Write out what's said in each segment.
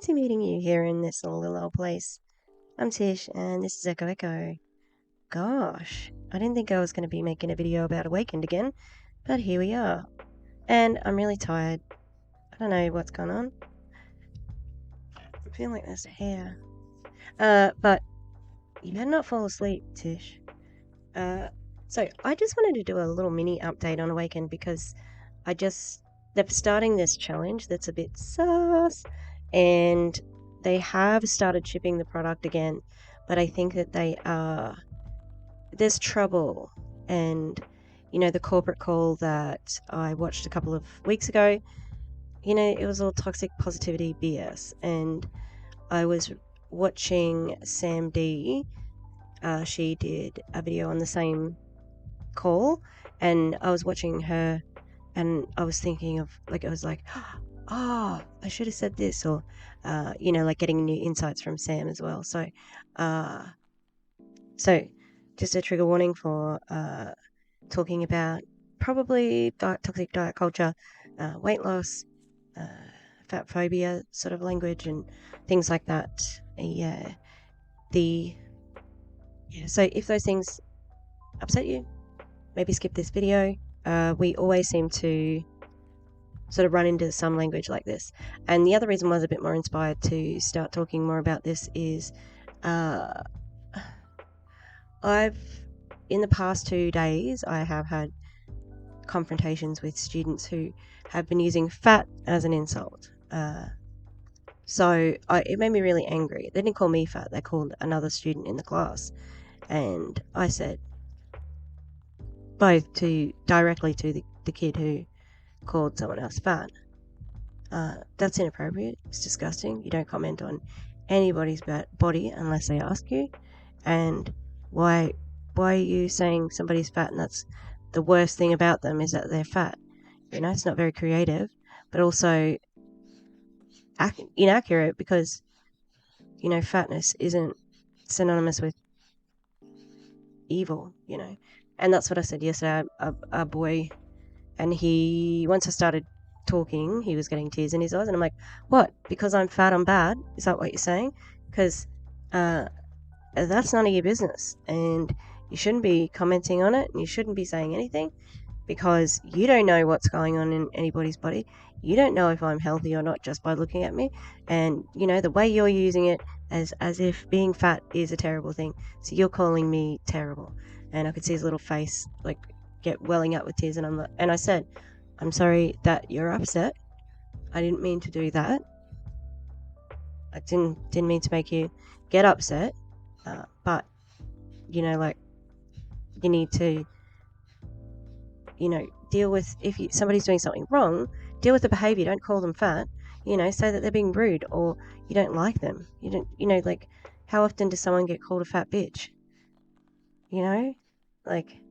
fancy meeting you here in this little old place. I'm Tish, and this is Echo Echo. Gosh, I didn't think I was going to be making a video about Awakend again, but here we are. And I'm really tired. I don't know what's going on. I feel like there's hair. But you better not fall asleep, Tish. So I just wanted to do a little mini update on Awakend because they're starting this challenge that's a bit sus, and they have started shipping the product again, but I think that there's trouble. And the corporate call that I watched a couple of weeks ago, it was all toxic positivity BS. And I was watching Sam D. She did a video on the same call, and I was watching her, and I was thinking of, I was like, oh, I should have said this, or getting new insights from Sam as well. So just a trigger warning for talking about probably toxic diet culture, weight loss, fat phobia sort of language, and things like that. So if those things upset you, maybe skip this video. We always seem to sort of run into some language like this. And the other reason why I was a bit more inspired to start talking more about this is in the past 2 days, I have had confrontations with students who have been using fat as an insult. So it made me really angry. They didn't call me fat, they called another student in the class. And I said, both directly to the kid who called someone else fat, that's inappropriate, it's disgusting, you don't comment on anybody's body unless they ask you. And why are you saying somebody's fat and that's the worst thing about them is that they're fat? It's not very creative, but also inaccurate, because fatness isn't synonymous with evil. And that's what I said yesterday. A boy, and once I started talking, he was getting tears in his eyes, and I'm like, what, because I'm fat I'm bad? Is that what you're saying? Because that's none of your business, and you shouldn't be commenting on it, and you shouldn't be saying anything, because you don't know what's going on in anybody's body. You don't know if I'm healthy or not just by looking at me. And the way you're using it as if being fat is a terrible thing, so you're calling me terrible. And I could see his little face get welling up with tears, and I said, I'm sorry that you're upset. I didn't mean to do that. I didn't mean to make you get upset. But you need to deal with, if somebody's doing something wrong, deal with the behavior. Don't call them fat. Say that they're being rude, or you don't like them. You don't, how often does someone get called a fat bitch?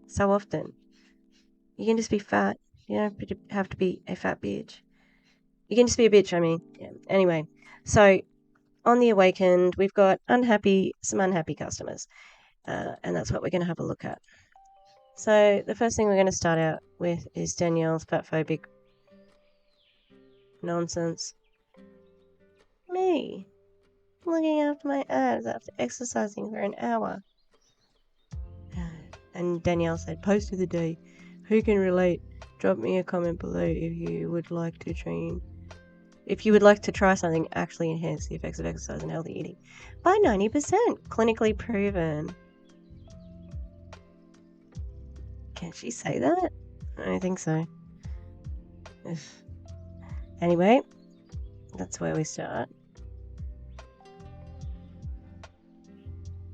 So often. You can just be fat. You don't have to be a fat bitch. You can just be a bitch, I mean. Yeah. Anyway, so on the Awakend, we've got some unhappy customers, and that's what we're going to have a look at. So the first thing we're going to start out with is Danielle's fatphobic nonsense. Me, looking after my abs after exercising for an hour. And Danielle said, post of the day, who can relate? Drop me a comment below if you would like to try something actually enhance the effects of exercise and healthy eating by 90%, clinically proven. Can she say that? I don't think so. Anyway, that's where we start.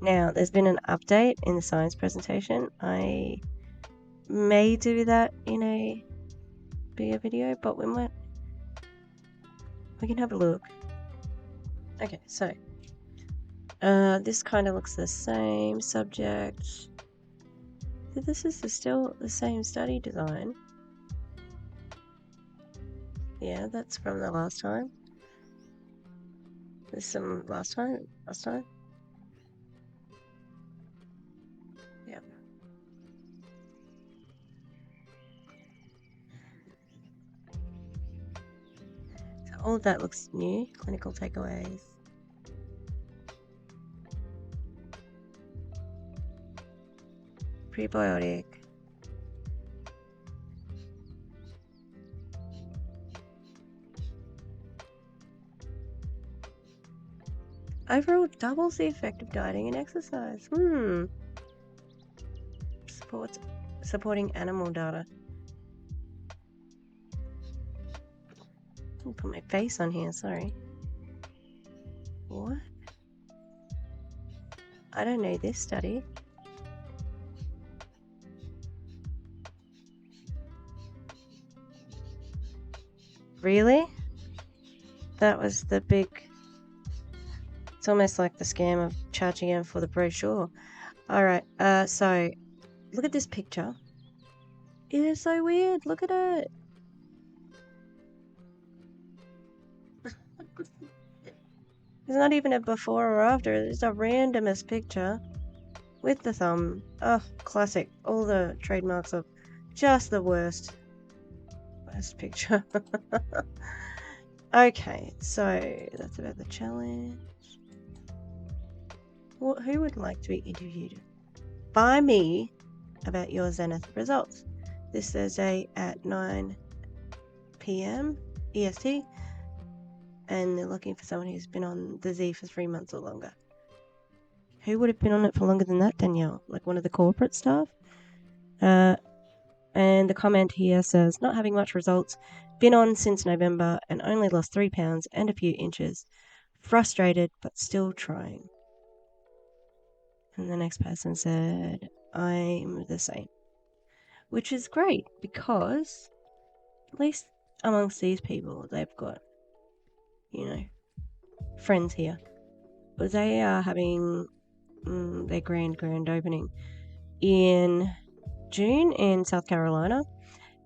Now, there's been an update in the science presentation. I may do that in a bigger video, but we can have a look. Okay, so this kind of looks the same subject. This is still the same study design. Yeah, that's from the last time. There's some last time. Yeah. So All of that looks new. Clinical takeaways. Prebiotic. Overall doubles the effect of dieting and exercise. Supporting animal data. I'll put my face on here, sorry. What? I don't know this study. Really? That was the big... It's almost like the scam of charging him for the brochure. Alright, so look at this picture. It is so weird. Look at it. There's not even a before or after. It's a randomest picture with the thumb. Oh, classic. All the trademarks are just the worst. Worst picture. Okay, so that's about the challenge. Who would like to be interviewed by me about your Zenith results this Thursday at 9 p.m. EST? And they're looking for someone who's been on the Z for 3 months or longer. Who would have been on it for longer than that, Danielle? Like one of the corporate staff? And the comment here says, not having much results, been on since November and only lost 3 pounds and a few inches. Frustrated, but still trying. And the next person said, I'm the same. Which is great because at least amongst these people, they've got, friends here. But they are having their grand opening in June in South Carolina,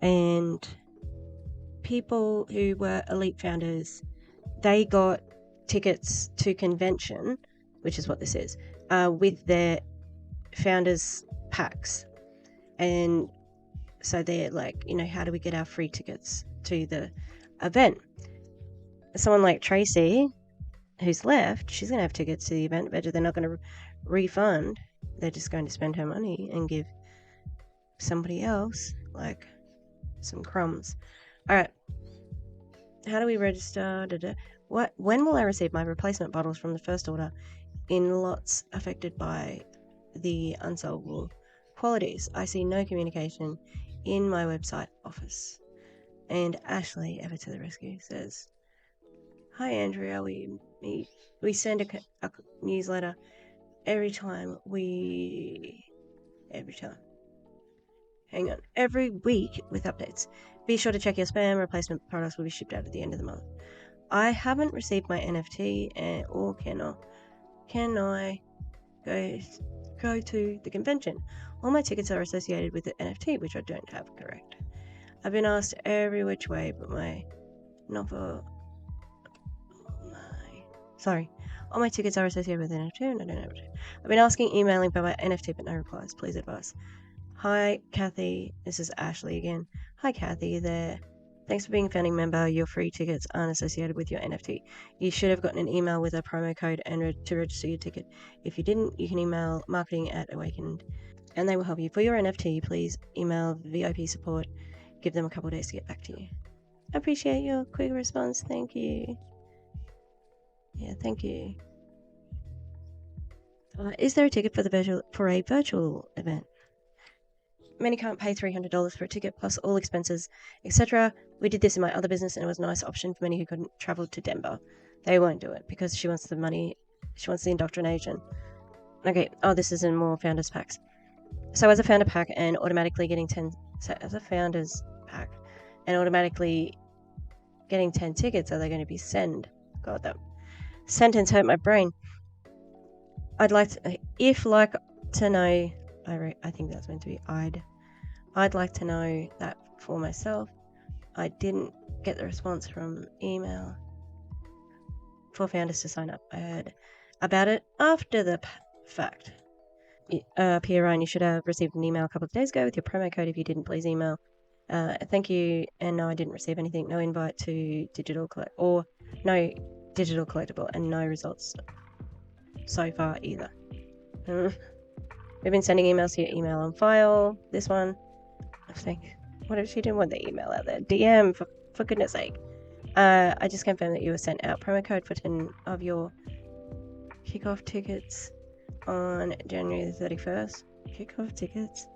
and people who were elite founders, they got tickets to convention, which is what this is, with their founders packs. And so they're like, how do we get our free tickets to the event? Someone like Tracy, who's left, she's going to have tickets to the event, but they're not going to refund. They're just going to spend her money and give somebody else, like, some crumbs. Alright. How do we register? When will I receive my replacement bottles from the first order in lots affected by the unsolvable qualities? I see no communication in my website office. And Ashley, ever to the rescue, says, hi Andrea, we send a newsletter every week with updates. Be sure to check your spam. Replacement products will be shipped out at the end of the month. I haven't received my NFT, or can I go to the convention? All my tickets are associated with the NFT, which I don't have correct. I've been asked every which way, but all my tickets are associated with NFT, and I don't have it. I've been emailing about my NFT, but no replies. Please advise. Hi, Kathy. This is Ashley again. Hi, Kathy there. Thanks for being a founding member. Your free tickets aren't associated with your NFT. You should have gotten an email with a promo code and to register your ticket. If you didn't, you can email marketing@Awakend, and they will help you. For your NFT, please email VIP support. Give them a couple of days to get back to you. I appreciate your quick response. Thank you. Yeah, thank you. Is there a ticket for a virtual event? Many can't pay $300 for a ticket plus all expenses, etc. We did this in my other business and it was a nice option for many who couldn't travel to Denver. They won't do it because she wants the money, she wants the indoctrination. Okay, this is in more founders packs. So as a founder pack and automatically getting 10 tickets, are they going to be send? God, that sentence hurt my brain. I'd like to know, I think that's meant to be I'd like to know that for myself. I didn't get the response from email for founders to sign up. I heard about it after the fact. Pierre Ryan, you should have received an email a couple of days ago with your promo code. If you didn't, please email Thank you, and no, I didn't receive anything. No invite to digital collect or no digital collectible, and no results so far either. We've been sending emails to your email on file. This one, I think. What if she didn't want the email out there? DM, for goodness sake. I just confirmed that you were sent out promo code for 10 of your kickoff tickets on January the 31st. Kickoff tickets?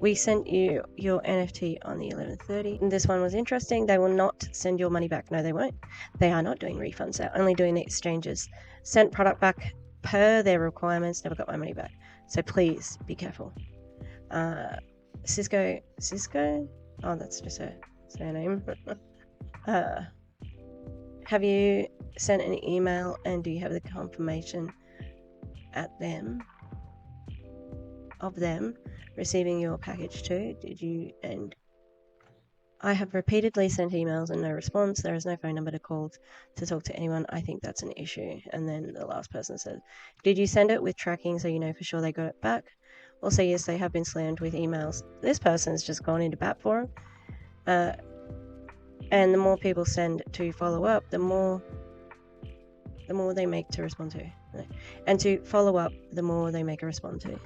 We sent you your NFT on the 11:30. And this one was interesting. They will not send your money back. No, they won't. They are not doing refunds. They're only doing the exchanges. Sent product back per their requirements. Never got my money back. So please be careful. Cisco? Oh, that's just her surname. Have you sent an email and do you have the confirmation of them receiving your package too? Did you? And I have repeatedly sent emails and no response. There is no phone number to call to talk to anyone. I think that's an issue. And then the last person said, did you send it with tracking so you know for sure they got it back? Also, yes, they have been slammed with emails. This person's just gone into bat for them. And the more people send to follow up, the more they make to respond to. And to follow up, the more they make a respond to.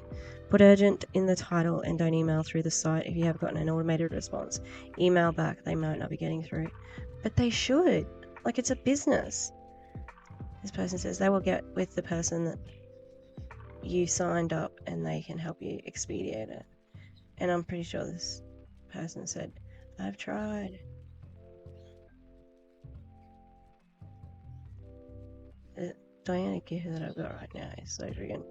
Put urgent in the title and don't email through the site if you have gotten an automated response. Email back, they might not be getting through. But they should. Like, it's a business. This person says they will get with the person that you signed up and they can help you expedite it. And I'm pretty sure this person said, I've tried. The Diana gear that I've got right now is so friggin'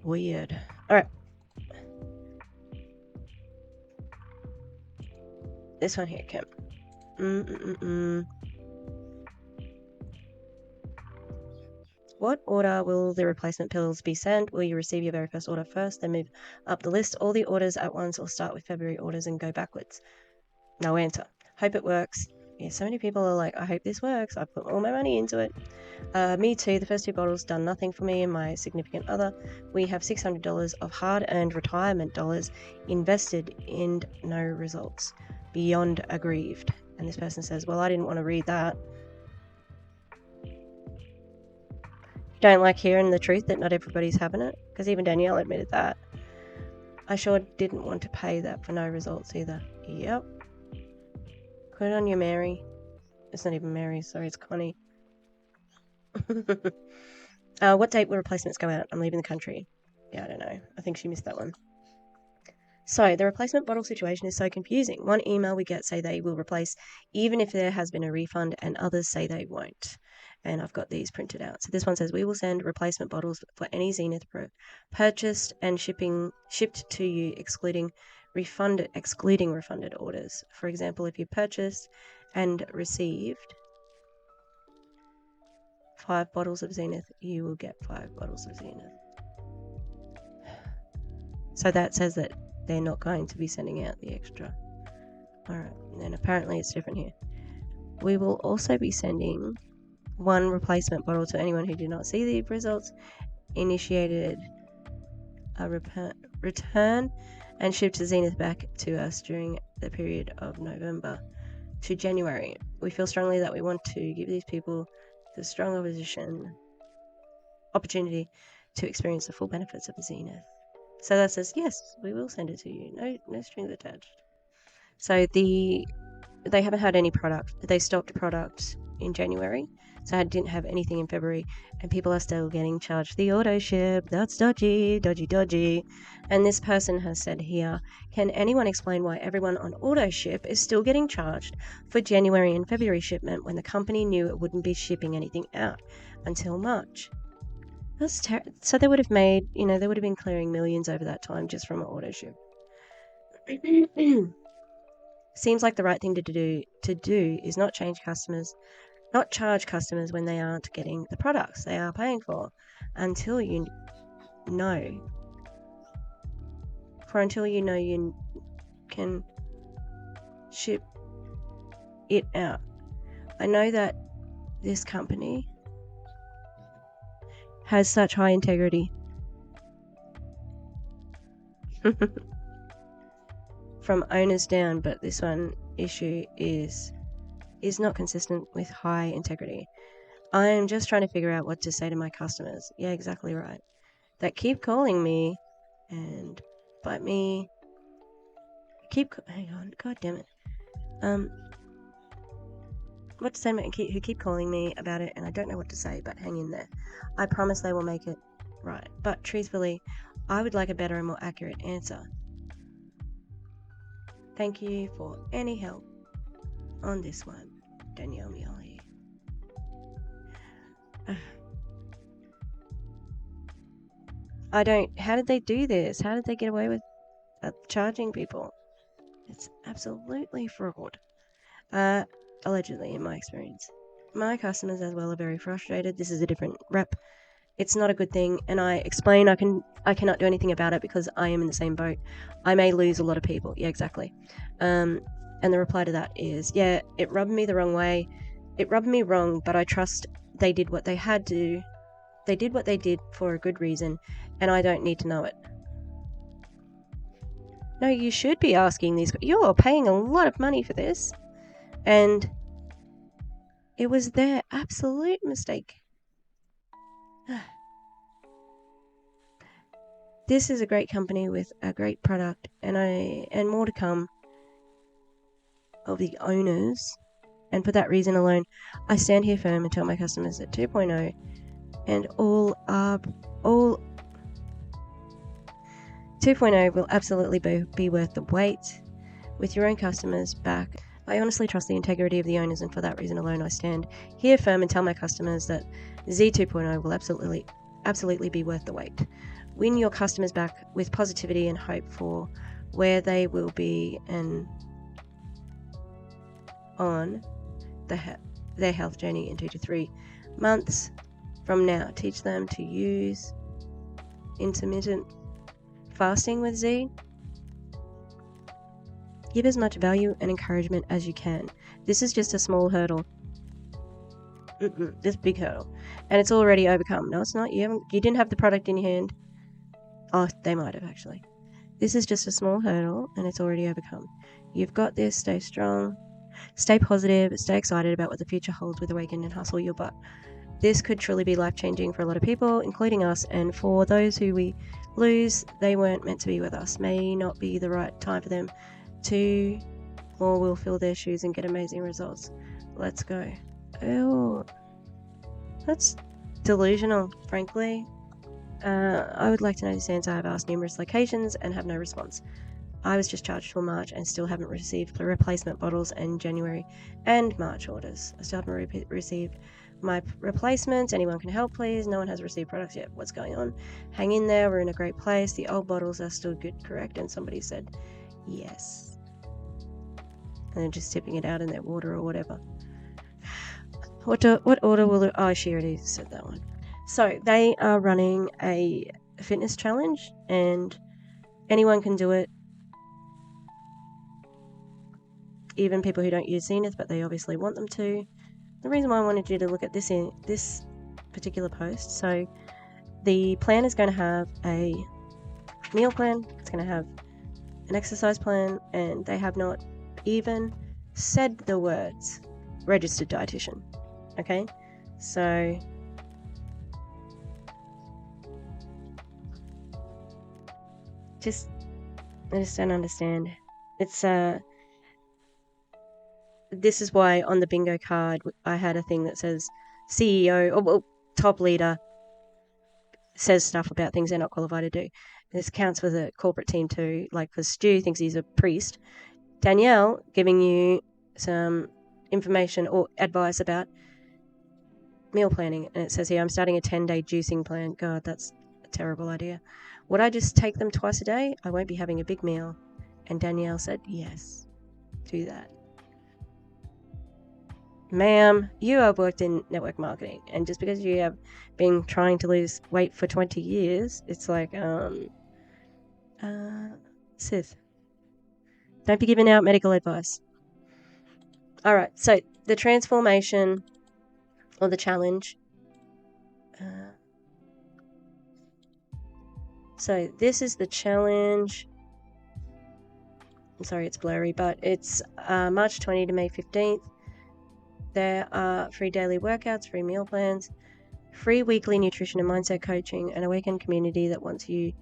weird. Alright. This one here, Kim. What order will the replacement pills be sent? Will you receive your very first order first, then move up the list, all the orders at once, or start with February orders and go backwards? No answer. Hope it works. Yeah, so many people are like, I hope this works. I put all my money into it. Me too. The first 2 bottles done nothing for me and my significant other. We have $600 of hard-earned retirement dollars invested in no results. Beyond aggrieved. And this person says, well, I didn't want to read that. Don't like hearing the truth that not everybody's having it, because even Danielle admitted that. I sure didn't want to pay that for no results either. Yep. Good on you, Mary. It's not even Mary, sorry, it's Connie. What date will replacements go out? I'm leaving the country. Yeah, I don't know. I think she missed that one. So, the replacement bottle situation is so confusing. One email we get say they will replace even if there has been a refund, and others say they won't. And I've got these printed out. So this one says, we will send replacement bottles for any Zenith purchased and shipped to you, excluding refunded orders. For example, if you purchased and received 5 bottles of Zenith, you will get 5 bottles of Zenith. So that says that they're not going to be sending out the extra. Alright, and then apparently it's different here. We will also be sending 1 replacement bottle to anyone who did not see the results, initiated a return, and shipped to Zenith back to us during the period of November to January. We feel strongly that we want to give these people the strong opportunity to experience the full benefits of Zenith. So that says, yes, we will send it to you. No strings attached. So they haven't had any product. They stopped product in January. So I didn't have anything in February. And people are still getting charged the auto ship. That's dodgy. And this person has said here, can anyone explain why everyone on auto ship is still getting charged for January and February shipment when the company knew it wouldn't be shipping anything out until March? So they would have made, they would have been clearing millions over that time just from an auto ship. Seems like the right thing to do is not charge customers when they aren't getting the products they are paying for until you know you can ship it out. I know that this company has such high integrity. from owners down, but this one issue is not consistent with high integrity. I am just trying to figure out what to say to my customers. Yeah, exactly right. That keep calling me and bite me. Hang on, god damn it. What to say who keep calling me about it, and I don't know what to say, but hang in there. I promise they will make it right. But truthfully, I would like a better and more accurate answer. Thank you for any help on this one, Danielle Miali. How did they do this? How did they get away with charging people? It's absolutely fraud. Allegedly, in my experience. My customers as well are very frustrated. This is a different rep. It's not a good thing, and I explain I cannot do anything about it because I am in the same boat. I may lose a lot of people. Yeah, exactly. And the reply to that is, yeah, it rubbed me the wrong way. It rubbed me wrong, but I trust they did what they had to. They did what they did for a good reason, and I don't need to know it. No, you should be asking these. You're paying a lot of money for this, and it was their absolute mistake. This is a great company with a great product, and more to come of the owners. And for that reason alone, I stand here firm and tell my customers that 2.0 and all 2.0 will absolutely be worth the wait. With your own customers back, I honestly trust the integrity of the owners, and for that reason alone, I stand here firm and tell my customers that Z 2.0 will absolutely be worth the wait. Win your customers back with positivity and hope for where they will be and on their health journey in 2 to 3 months from now. Teach them to use intermittent fasting with Z. Give as much value and encouragement as you can. This is just a small hurdle. This big hurdle, and it's already overcome. No, it's not. You didn't have the product in your hand. Oh, they might have actually. This is just a small hurdle, and it's already overcome. You've got this. Stay strong. Stay positive. Stay excited about what the future holds with Awakend, and hustle your butt. This could truly be life-changing for a lot of people, including us, and for those who we lose, they weren't meant to be with us. May not be the right time for them to, or we'll fill their shoes and get amazing results. Let's go. Oh, that's delusional, frankly. I would like to know this answer. I've asked numerous locations and have no response. I was just charged for March and still haven't received the replacement bottles in January and March orders. I still haven't received my replacements. Anyone can help, please? No one has received products yet. What's going on? Hang in there. We're in a great place. The old bottles are still good, correct? And somebody said yes. And they're just tipping it out in their water or whatever. What order will it? Oh, she already said that one. So they are running a fitness challenge, and anyone can do it. Even people who don't use Zenith, but they obviously want them to. The reason why I wanted you to look at this particular post, so the plan is going to have a meal plan, it's going to have an exercise plan, and they have not even said the words registered dietitian. Okay, so I just don't understand. It's this is why on the bingo card I had a thing that says CEO or top leader says stuff about things they're not qualified to do. This counts for the corporate team too. Like, because Stu thinks he's a priest. Danielle giving you some information or advice about meal planning, and it says here, I'm starting a 10-day juicing plan. God, that's a terrible idea. Would I just take them twice a day? I won't be having a big meal. And Danielle said, yes, do that. Ma'am, you have worked in network marketing, and just because you have been trying to lose weight for 20 years, it's like, sis, don't be giving out medical advice. All right, so the transformation or the challenge. So this is the challenge. I'm sorry it's blurry, but it's March 20 to May 15th. There are free daily workouts, free meal plans, free weekly nutrition and mindset coaching, an Awakend community that wants you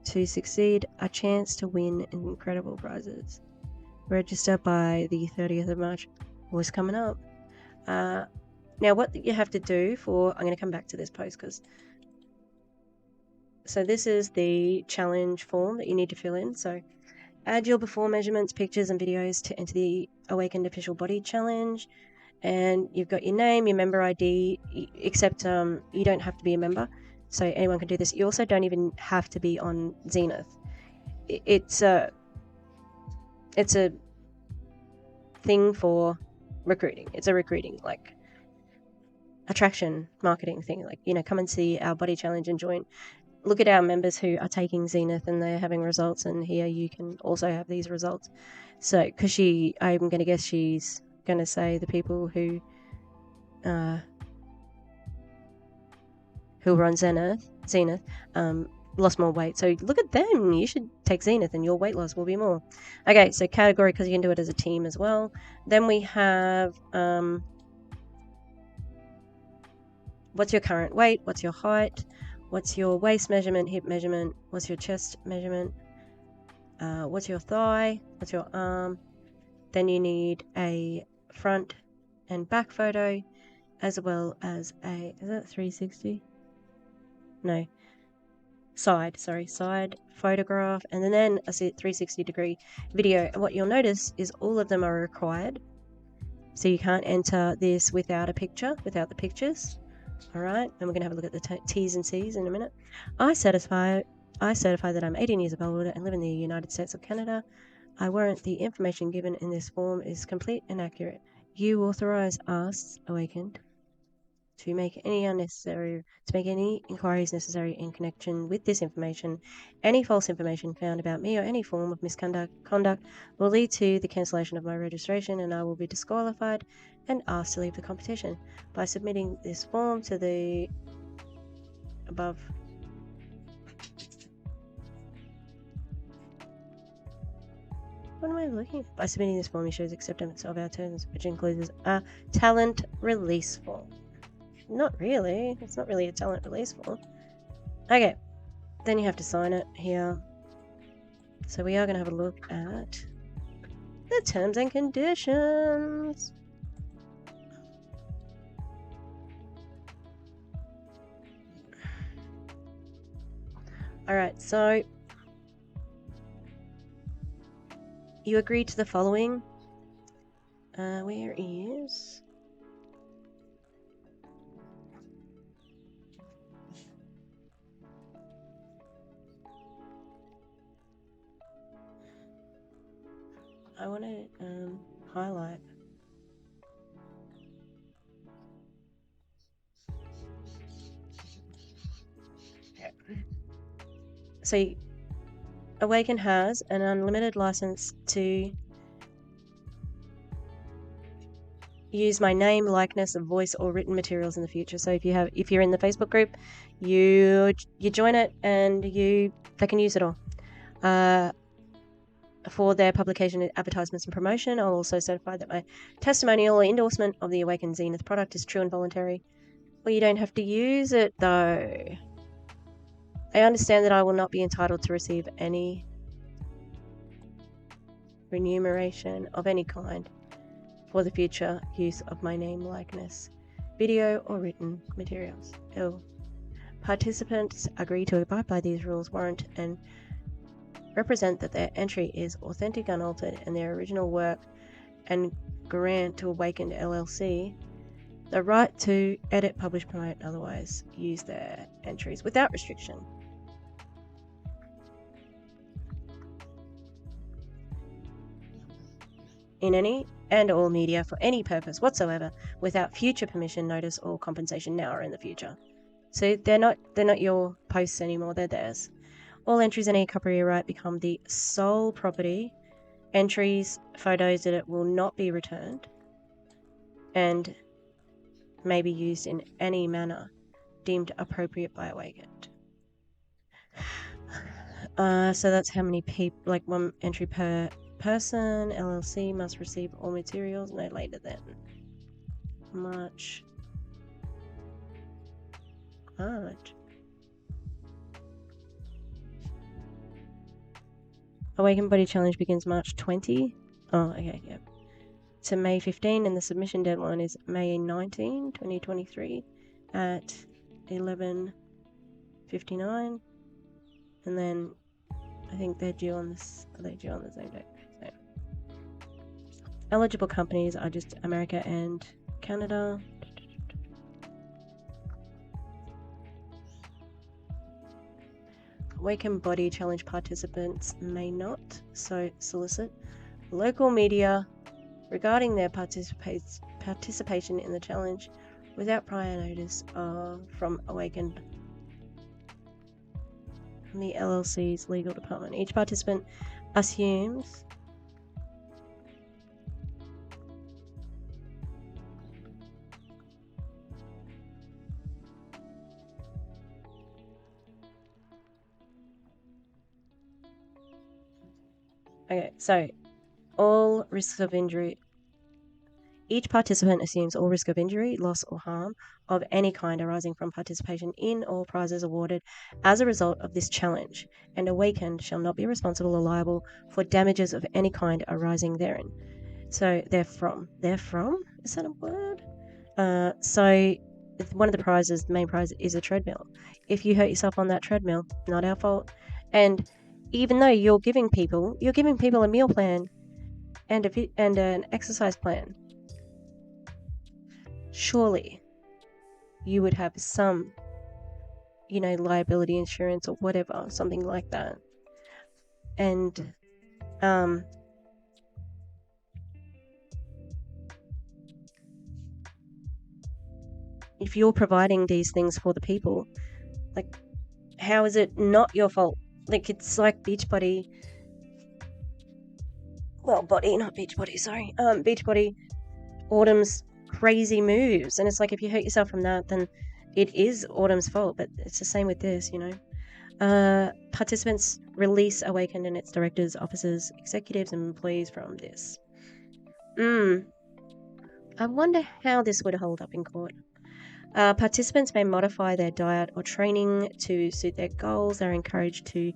to succeed, a chance to win incredible prizes. Register by the 30th of March. What's coming up? Now, what you have to do for... I'm going to come back to this post because... So this is the challenge form that you need to fill in. So add your before measurements, pictures and videos to enter the Awakend Official Body Challenge. And you've got your name, your member ID, except you don't have to be a member. So anyone can do this. You also don't even have to be on Zenith. It's a thing for recruiting. It's a recruiting, like, attraction marketing thing. Like, you know, come and see our body challenge and join. Look at our members who are taking Zenith and they're having results, and here you can also have these results. So, because I'm going to guess she's going to say the people who run Zenith lost more weight. So look at them. You should take Zenith and your weight loss will be more. Okay, so category, because you can do it as a team as well. Then we have what's your current weight, what's your height, what's your waist measurement, hip measurement, what's your chest measurement, what's your thigh, what's your arm. Then you need a front and back photo, as well as a, is that 360? No. Side photograph, and then a 360-degree video. And what you'll notice is all of them are required. So you can't enter this without a picture, without the pictures. Alright, and we're going to have a look at the T's and C's in a minute. I certify that I'm 18 years of old and live in the United States of Canada. I warrant the information given in this form is complete and accurate. You authorize us, Awakend, to make any inquiries necessary in connection with this information. Any false information found about me or any form of misconduct will lead to the cancellation of my registration, and I will be disqualified and asked to leave the competition. By submitting this form to the above What am I looking at? By submitting this form, he shows acceptance of our terms, which includes a talent release form. Not really. It's not really a talent release form. Okay. Then you have to sign it here. So we are going to have a look at the terms and conditions. Alright, so you agree to the following. Where is... I want to highlight. So Awakend has an unlimited license to use my name, likeness, voice, or written materials in the future. So if you're in the Facebook group, you join it and they can use it all. For their publication, advertisements, and promotion, I'll also certify that my testimonial or endorsement of the Awakend Zenith product is true and voluntary. Well, you don't have to use it though. I understand that I will not be entitled to receive any remuneration of any kind for the future use of my name, likeness, video, or written materials. Participants agree to abide by these rules, warrant and represent that their entry is authentic, unaltered, and their original work, and grant to Awakend LLC the right to edit, publish, promote, and otherwise use their entries without restriction. In any and all media for any purpose whatsoever, without future permission, notice, or compensation now or in the future. So they're not your posts anymore, they're theirs. All entries in any copyright become the sole property. Entries, photos that it will not be returned and may be used in any manner deemed appropriate by Awakend. So that's how many people, like 1 entry per person. LLC must receive all materials no later than March. Awaken Body Challenge begins March 20. Oh, okay, yeah. To May 15, and the submission deadline is May 19, 2023 at 11:59. And then I think they're due on this. Are they due on the same day? So, eligible companies are just America and Canada. Awaken Body Challenge participants may not so solicit local media regarding their participation in the challenge without prior notice from Awakened from the LLC's legal department. Each participant assumes okay, so all risks of injury. Each participant assumes all risk of injury, loss, or harm of any kind arising from participation in all prizes awarded as a result of this challenge, and Awakened shall not be responsible or liable for damages of any kind arising therein. So therefrom. Is that a word? So one of the prizes, the main prize, is a treadmill. If you hurt yourself on that treadmill, not our fault. And even though you're giving people a meal plan and an exercise plan, surely you would have some, liability insurance or whatever, something like that. And if you're providing these things for the people, like, how is it not your fault? Like, it's like Beachbody. Well, Beachbody, Autumn's crazy moves. And it's like, if you hurt yourself from that, then it is Autumn's fault. But it's the same with this, Participants release Awakened and its directors, officers, executives, and employees from this. I wonder how this would hold up in court. Participants may modify their diet or training to suit their goals. They're encouraged to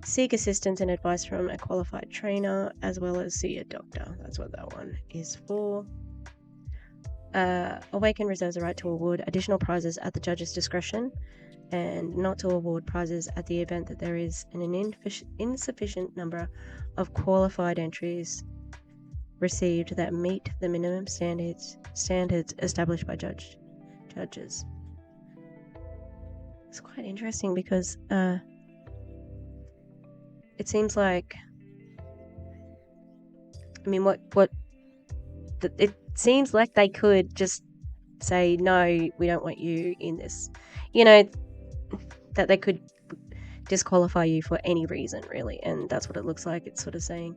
seek assistance and advice from a qualified trainer, as well as see a doctor. That's what that one is for. Awaken reserves the right to award additional prizes at the judge's discretion, and not to award prizes at the event that there is an insufficient number of qualified entries received that meet the minimum standards established by judges. It's quite interesting because it seems like, it seems like they could just say, no, we don't want you in this. That they could disqualify you for any reason, really, and that's what it looks like. It's sort of saying,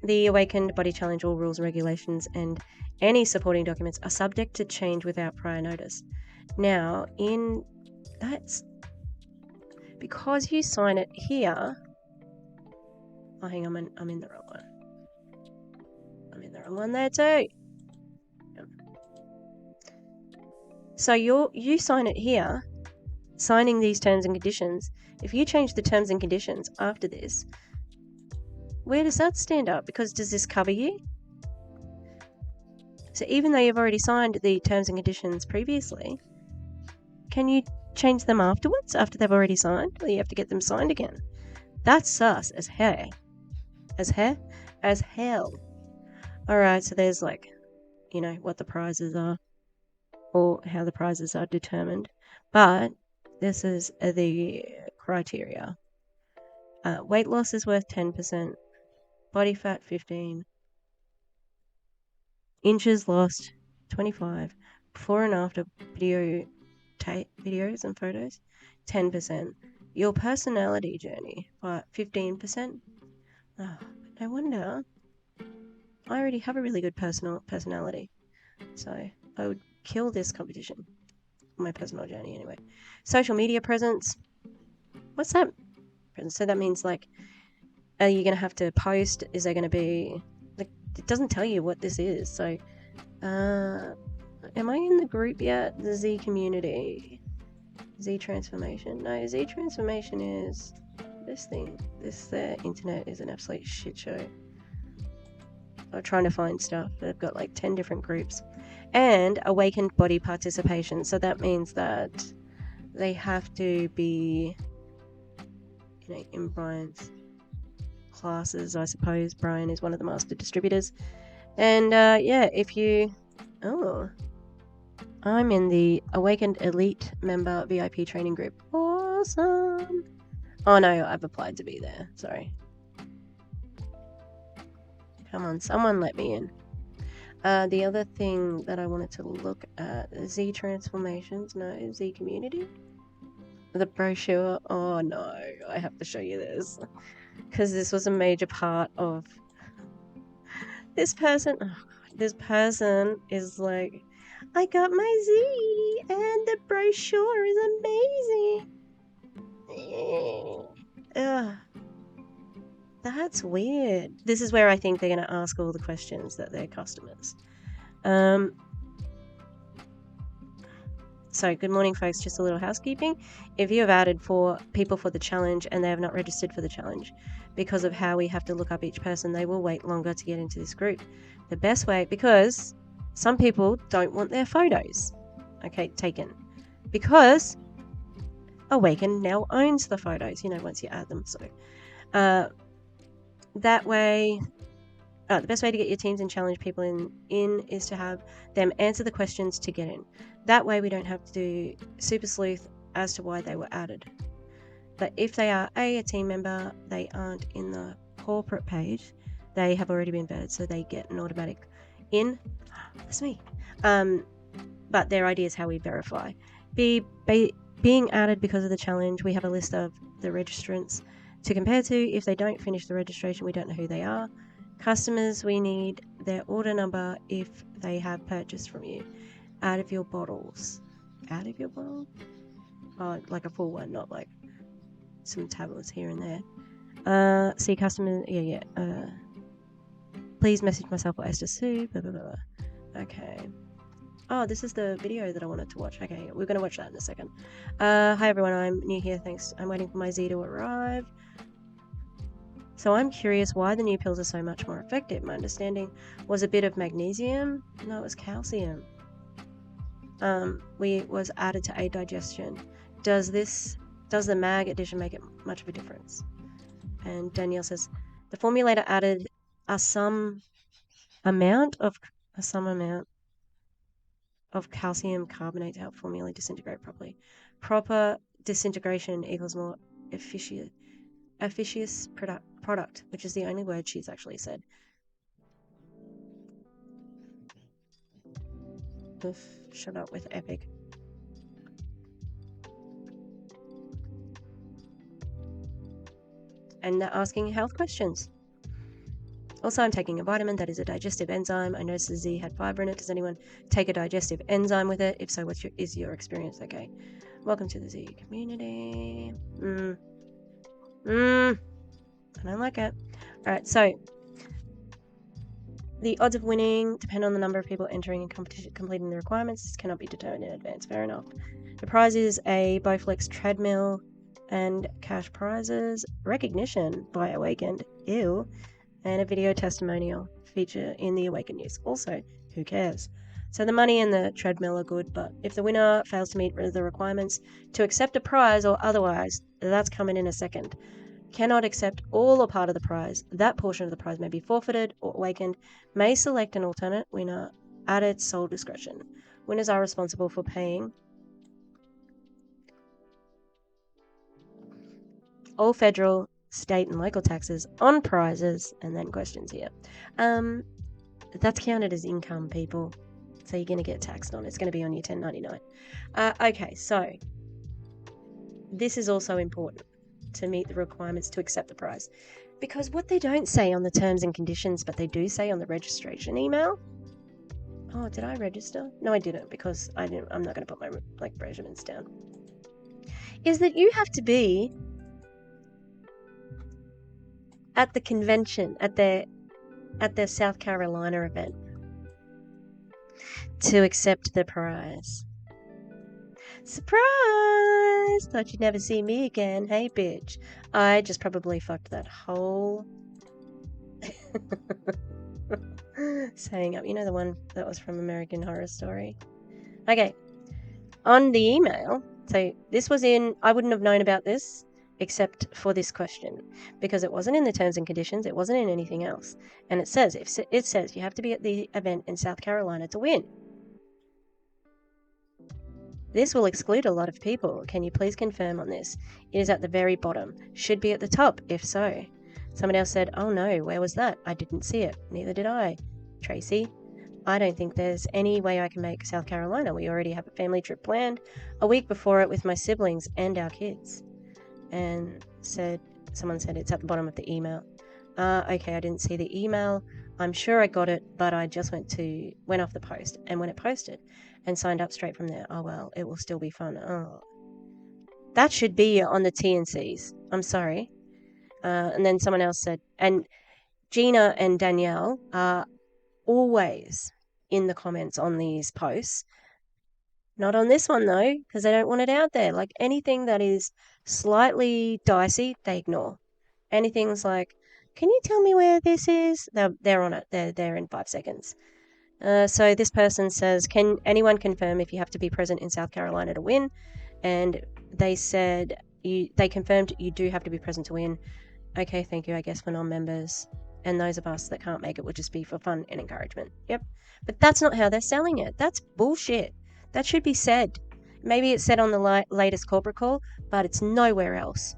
the Awakened Body Challenge, all rules and regulations and any supporting documents are subject to change without prior notice. Now, that's because you sign it here. Oh, hang on, I'm in the wrong one. I'm in the wrong one there too. So you sign it here, signing these terms and conditions. If you change the terms and conditions after this, where does that stand up? Because does this cover you? So even though you've already signed the terms and conditions previously, can you change them afterwards, after they've already signed? Or you have to get them signed again? That's sus as hell. As hell. Alright, so there's what the prizes are, or how the prizes are determined. But this is the criteria. Weight loss is worth 10%. Body fat 15. Inches lost 25. Before and after videos and photos 10%. Your personality journey 15%. Oh, no wonder. I already have a really good personality, so I would kill this competition. My personal journey anyway. Social media presence What's that? So that means, like, are you going to have to post? Is there going to be... Like, it doesn't tell you what this is. So, am I in the group yet? The Z community. Z transformation. No, Z transformation is this thing. Their internet is an absolute shit show. I'm trying to find stuff. They've got like 10 different groups. And awakened body participation. So that means that they have to be, you know, in Brian's classes, I suppose. Brian is one of the master distributors. And yeah, if you... Oh, I'm in the Awakened Elite member VIP training group. Awesome. Oh no, I've applied to be there. Sorry. Come on, someone let me in. The other thing that I wanted to look at, Z transformations, no, Z community. The brochure, oh no, I have to show you this. Because this was a major part of this person. Oh God, this person is like, I got my Z and the brochure is amazing. Ugh. That's weird. This is where I think they're going to ask all the questions that their customers. So good morning, folks. Just a little housekeeping. If you have added 4 people for the challenge and they have not registered for the challenge, because of how we have to look up each person, they will wait longer to get into this group. The best way, because some people don't want their photos, taken, because Awakend now owns the photos, you know, once you add them. So that way, the best way to get your teams and challenge people in is to have them answer the questions to get in. That way we don't have to do super sleuth as to why they were added. But if they are a team member, they aren't in the corporate page, they have already been vetted, so they get an automatic in. That's me. But their ID is how we verify. Being added because of the challenge, we have a list of the registrants to compare to. If they don't finish the registration, we don't know who they are. Customers, we need their order number if they have purchased from you. Out of your bottles. Out of your bottle? Oh, like a full one, not like some tablets here and there. See customer, please message myself or Esther Sue, blah, blah, blah. Okay. Oh, this is the video that I wanted to watch. Okay, we're going to watch that in a second. Hi everyone, I'm new here, thanks. I'm waiting for my Z to arrive. So I'm curious why the new pills are so much more effective. My understanding was a bit of magnesium. No, it was calcium. Was added to aid digestion. Does the mag addition make it much of a difference? And Danielle says, the formulator added some amount of calcium carbonate to help formula disintegrate properly. Proper disintegration equals more efficacious product, which is the only word she's actually said. Oof, shut up with epic. And they're asking health questions. Also, I'm taking a vitamin that is a digestive enzyme. I noticed the Z had fiber in it. Does anyone take a digestive enzyme with it? If so, what is your experience? Okay. Welcome to the Z community. I don't like it. Alright, so the odds of winning depend on the number of people entering in competition, completing the requirements. This cannot be determined in advance. Fair enough. The prize is a Bowflex treadmill and cash prizes, recognition by Awakend, ew, and a video testimonial feature in the Awakend news. Also, who cares? So the money and the treadmill are good, but if the winner fails to meet the requirements to accept a prize or otherwise, that's coming in a second. Cannot accept all or part of the prize. That portion of the prize may be forfeited, or Awakend may select an alternate winner at its sole discretion. Winners are responsible for paying all federal, state, and local taxes on prizes, and then questions here. That's counted as income, people. So you're going to get taxed on it. It's going to be on your 1099. Okay, so this is also important to meet the requirements to accept the prize. Because what they don't say on the terms and conditions, but they do say on the registration email. Oh, did I register? No, I didn't, because I'm not going to put my regiments down. Is that you have to be at the convention, at their South Carolina event, to accept the prize. Surprise! Thought you'd never see me again. Hey, bitch. I just probably fucked that whole saying up. You know the one that was from American Horror Story? Okay. On the email, so this was in, I wouldn't have known about this except for this question, because it wasn't in the terms and conditions, it wasn't in anything else. And it says you have to be at the event in South Carolina to win. This will exclude a lot of people. Can you please confirm on this? It is at the very bottom. Should be at the top, if so. Someone else said, oh no, where was that? I didn't see it. Neither did I. Tracy, I don't think there's any way I can make South Carolina. We already have a family trip planned a week before it with my siblings and our kids. And someone said it's at the bottom of the email. Okay, I didn't see the email. I'm sure I got it, but I just went off the post. And when it posted and signed up straight from there, oh well, it will still be fun. Oh, that should be on the T&Cs. I'm sorry. And then someone else said, and Gina and Danielle are always in the comments on these posts. Not on this one though, because they don't want it out there. Like anything that is slightly dicey, they ignore. Anything's like, can you tell me where this is? They're on it. They're there in 5 seconds. So this person says, can anyone confirm if you have to be present in South Carolina to win? And they said, they confirmed you do have to be present to win. Okay, thank you, I guess, for non-members. And those of us that can't make it will just be for fun and encouragement. Yep. But that's not how they're selling it. That's bullshit. That should be said. Maybe it's said on the latest corporate call, but it's nowhere else.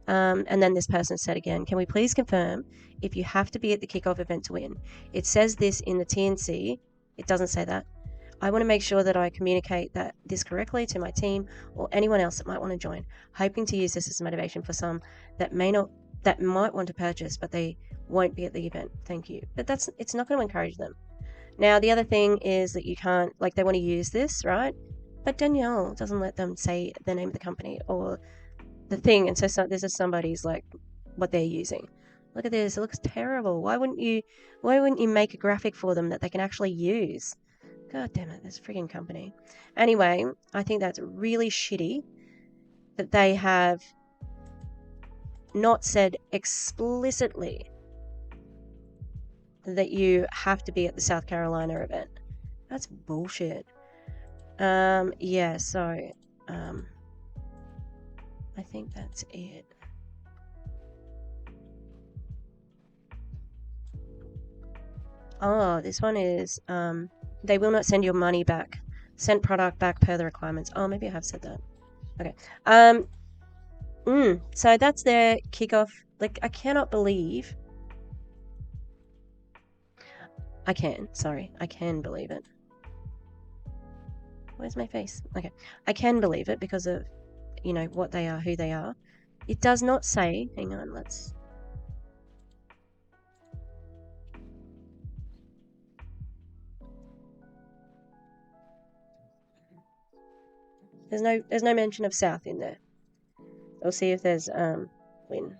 And then this person said again, can we please confirm if you have to be at the kickoff event to win? It says this in the T&C. It doesn't say that. I want to make sure that I communicate this correctly to my team or anyone else that might want to join, hoping to use this as motivation for some that might want to purchase, but they won't be at the event. Thank you. But it's not going to encourage them. Now, the other thing is that you can't, like, they want to use this, right? But Danielle doesn't let them say the name of the company or the thing. And so this is somebody's, like, what they're using. Look at this. It looks terrible. Why wouldn't you make a graphic for them that they can actually use? God damn it. This freaking company. Anyway, I think that's really shitty that they have not said explicitly that you have to be at the South Carolina event. That's bullshit. Yeah, so I think that's it. Oh, this one is they will not send your money back. Send product back per the requirements. Oh, maybe I have said that. Okay. So that's their kickoff. Like, I cannot believe. I can believe it. Where's my face? Okay. I can believe it because of, what they are, who they are. It does not say, hang on, let's. There's no mention of South in there. I'll see if there's win.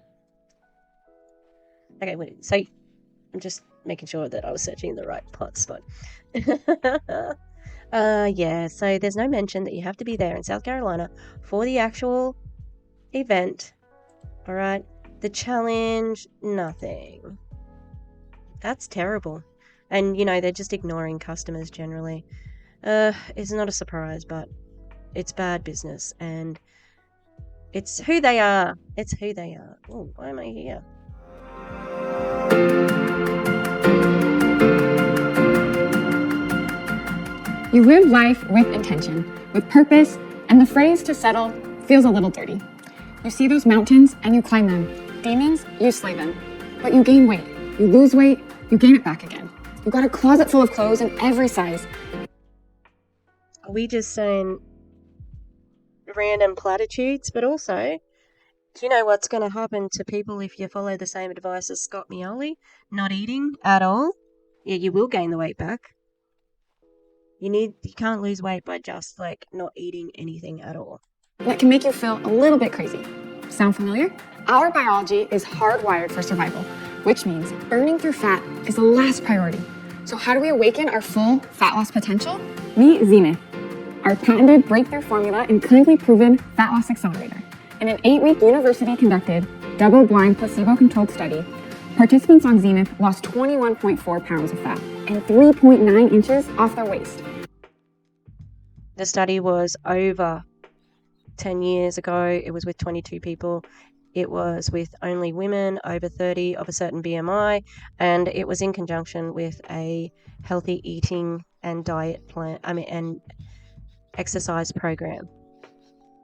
Okay, wait. So I'm just making sure that I was searching the right plot spot. Yeah, so there's no mention that you have to be there in South Carolina for the actual event. All right. The challenge, nothing. That's terrible. And, they're just ignoring customers generally. It's not a surprise, but it's bad business. And it's who they are. It's who they are. Oh, why am I here? You live life with intention, with purpose, and the phrase to settle feels a little dirty. You see those mountains and you climb them. Demons, you slay them. But you gain weight, you lose weight, you gain it back again. You've got a closet full of clothes in every size. Are we just saying random platitudes? But also, do you know what's going to happen to people if you follow the same advice as Scott Mioli? Not eating at all? Yeah, you will gain the weight back. You can't lose weight by just not eating anything at all. That can make you feel a little bit crazy. Sound familiar? Our biology is hardwired for survival, which means burning through fat is the last priority. So how do we awaken our full fat loss potential? Meet Zenith, our patented breakthrough formula and clinically proven fat loss accelerator. In an 8-week university-conducted, double-blind, placebo-controlled study, participants on Zenith lost 21.4 pounds of fat and 3.9 inches off their waist. The study was over 10 years ago. It was with 22 people. It was with only women over 30 of a certain BMI, and it was in conjunction with a healthy eating and diet plan, and exercise program.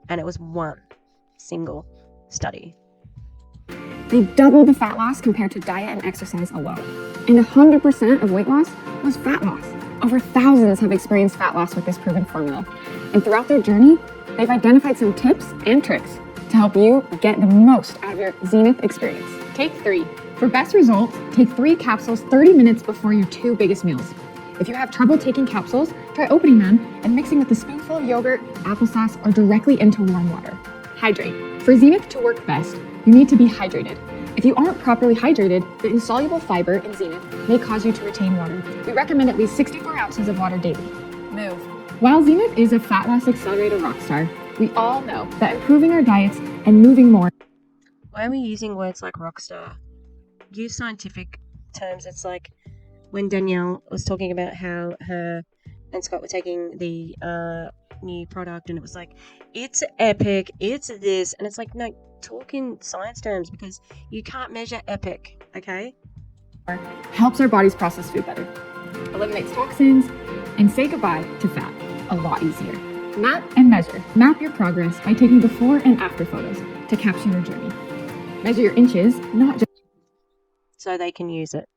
And it was one single study. They doubled the fat loss compared to diet and exercise alone. And 100% of weight loss was fat loss. Over thousands have experienced fat loss with this proven formula. And throughout their journey, they've identified some tips and tricks to help you get the most out of your Zenith experience. Take 3. For best results, take 3 capsules 30 minutes before your 2 biggest meals. If you have trouble taking capsules, try opening them and mixing with a spoonful of yogurt, applesauce, or directly into warm water. Hydrate. For Zenith to work best, you need to be hydrated. If you aren't properly hydrated, the insoluble fiber in Zenith may cause you to retain water. We recommend at least 64 ounces of water daily. Move. While Zenith is a fat loss accelerator rockstar, we all know that improving our diets and moving more. Why are we using words like rockstar? Use scientific terms. It's like when Danielle was talking about how her and Scott were taking the new product, and it was like, it's epic, it's this, and it's like, no, talk in science terms, because you can't measure epic, okay? Helps our bodies process food better, eliminates toxins, and say goodbye to fat a lot easier. Map and measure. Map your progress by taking before and after photos to capture your journey. Measure your inches, not just So they can use it.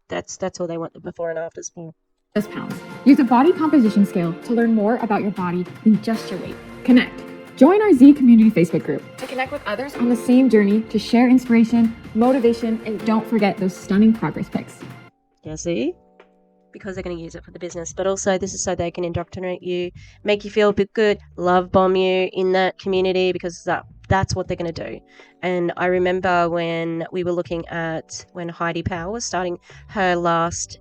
That's all they want the before and afters for. just pounds. Use a body composition scale to learn more about your body than just your weight. Connect. Join our Z Community Facebook group to connect with others on the same journey, to share inspiration, motivation, and don't forget those stunning progress pics. Yeah, see? Because they're going to use it for the business, but also this is so they can indoctrinate you, make you feel a bit good, love bomb you in that community, because that's what they're going to do. And I remember when we were looking at when Heidi Powell was starting her last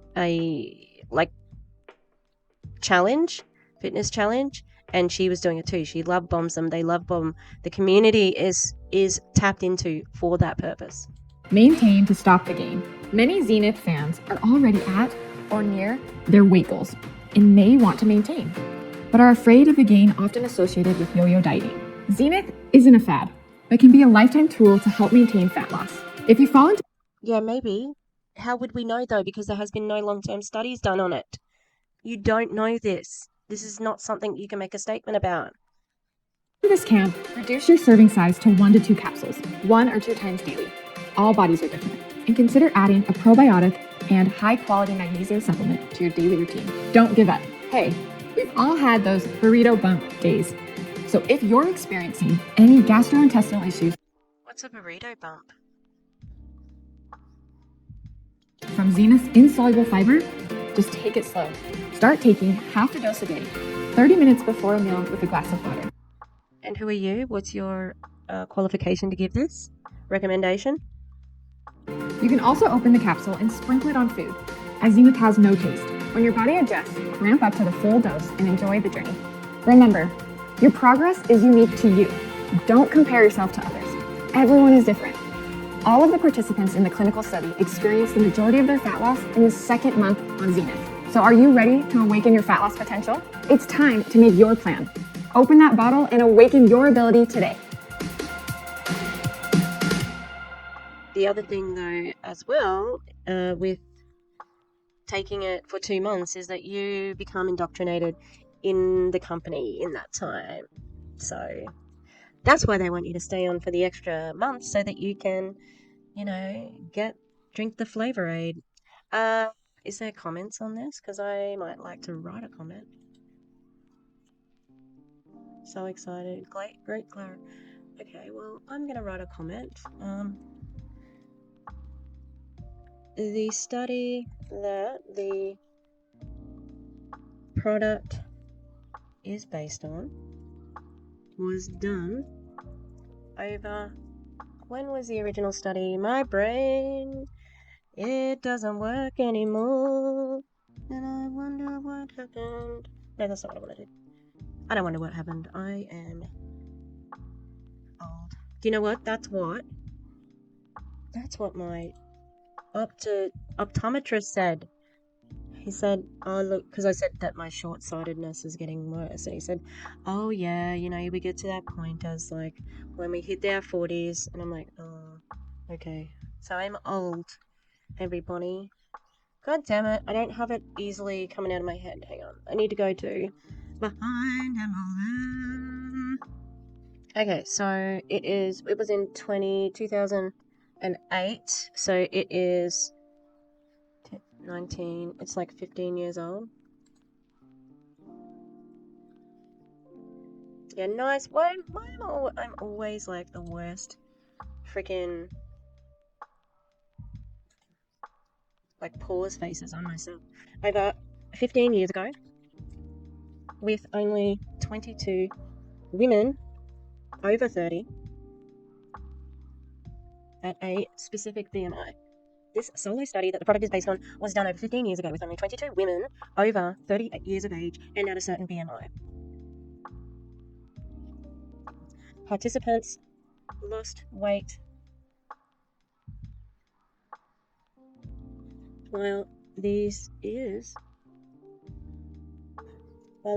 fitness challenge, and she was doing it too. She love bombs them. They love bomb. The community is tapped into for that purpose. Maintain to stop the gain. Many Zenith fans are already at or near their weight goals and may want to maintain, but are afraid of the gain often associated with yo-yo dieting. Zenith isn't a fad, but can be a lifetime tool to help maintain fat loss. If you fall into Yeah, maybe. How would we know though? Because there has been no long-term studies done on it. You don't know this. This is not something you can make a statement about. this camp, reduce your serving size to 1 to 2 capsules, 1 or 2 times daily. All bodies are different, and consider adding a probiotic and high-quality magnesium supplement to your daily routine. Don't give up. Hey, we've all had those burrito bump days. So if you're experiencing any gastrointestinal issues What's a burrito bump? from Zenith's insoluble fiber, just take it slow. Start taking half a dose a day, 30 minutes before a meal with a glass of water. And who are you? What's your qualification to give this? Recommendation? You can also open the capsule and sprinkle it on food, as Zenith has no taste. When your body adjusts, ramp up to the full dose and enjoy the journey. Remember, your progress is unique to you. Don't compare yourself to others. Everyone is different. All of the participants in the clinical study experienced the majority of their fat loss in the second month on Zenith. So are you ready to awaken your fat loss potential? It's time to make your plan. Open that bottle and awaken your ability today. The other thing though as well, with taking it for 2 months, is that you become indoctrinated in the company in that time. So that's why they want you to stay on for the extra month, so that you can, drink the flavor aid. Is there comments on this? Because I might like to write a comment. So excited. Great Clara. Okay, well, I'm going to write a comment. The study that the product is based on was done over When was the original study? My brain, it doesn't work anymore. And I wonder what happened. No, that's not what I want to do. I don't wonder what happened. I am old. Do you know what? That's what my optometrist said. He said, oh, look, because I said that my short-sightedness is getting worse. And he said, oh, yeah, you know, we get to that point as, like, when we hit our 40s. And I'm like, oh, okay. So I'm old, everybody. God damn it, I don't have it easily coming out of my head. Hang on, I need to go to behind MLM. Okay, so it was in 2008, so it is 19, it's like 15 years old. Yeah, nice. Why I'm always like the worst freaking like pause faces on myself. Over 15 years ago, with only 22 women over 30 at a specific BMI. This solo study that the product is based on was done over 15 years ago with only 22 women over 30 years of age and at a certain BMI. Participants lost weight while it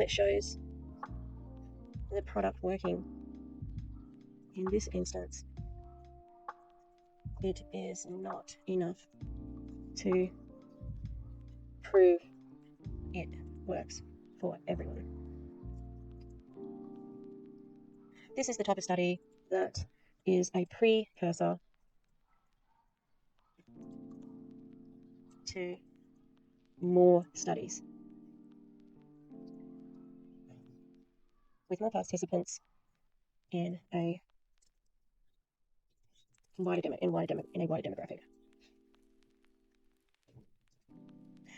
shows the product working. In this instance, it is not enough to prove it works for everyone. This is the type of study that is a precursor to more studies with more participants in a wider demographic.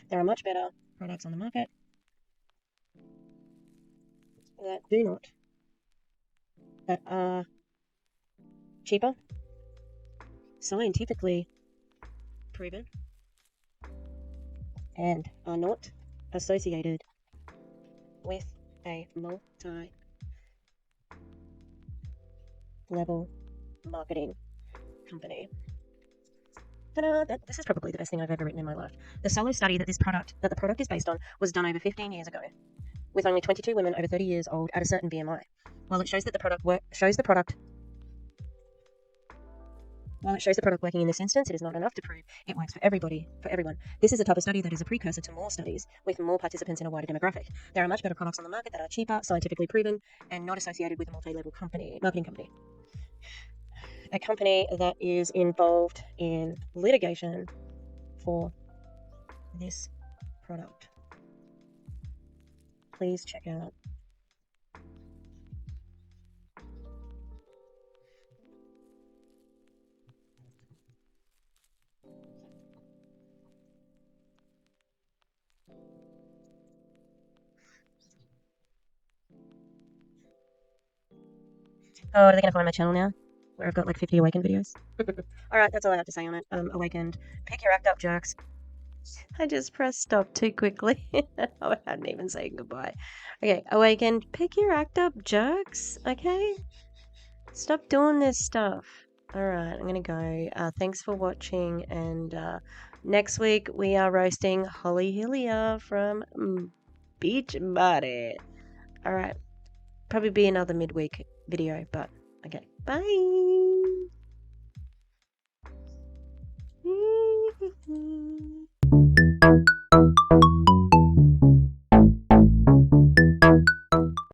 There are much better products on the market that are cheaper, scientifically proven, and are not associated with a multi-level marketing company. This is probably the best thing I've ever written in my life. The solo study that the product is based on was done over 15 years ago with only 22 women over 30 years old at a certain BMI. While it shows the product working in this instance, it is not enough to prove it works for everyone. This is a type of study that is a precursor to more studies with more participants in a wider demographic. There are much better products on the market that are cheaper, scientifically proven, and not associated with a multi-level marketing company. A company that is involved in litigation for this product. Please check out Oh, are they going to find my channel now? Where I've got like 50 Awakend videos? Alright, that's all I have to say on it. Awakend. Pick your act up, jerks. I just pressed stop too quickly. I hadn't even said goodbye. Okay, Awakend. Pick your act up, jerks. Okay? Stop doing this stuff. Alright, I'm going to go. Thanks for watching. And next week we are roasting Holly Hillier from Beach Body. Alright. Probably be another midweek video, but okay. Bye!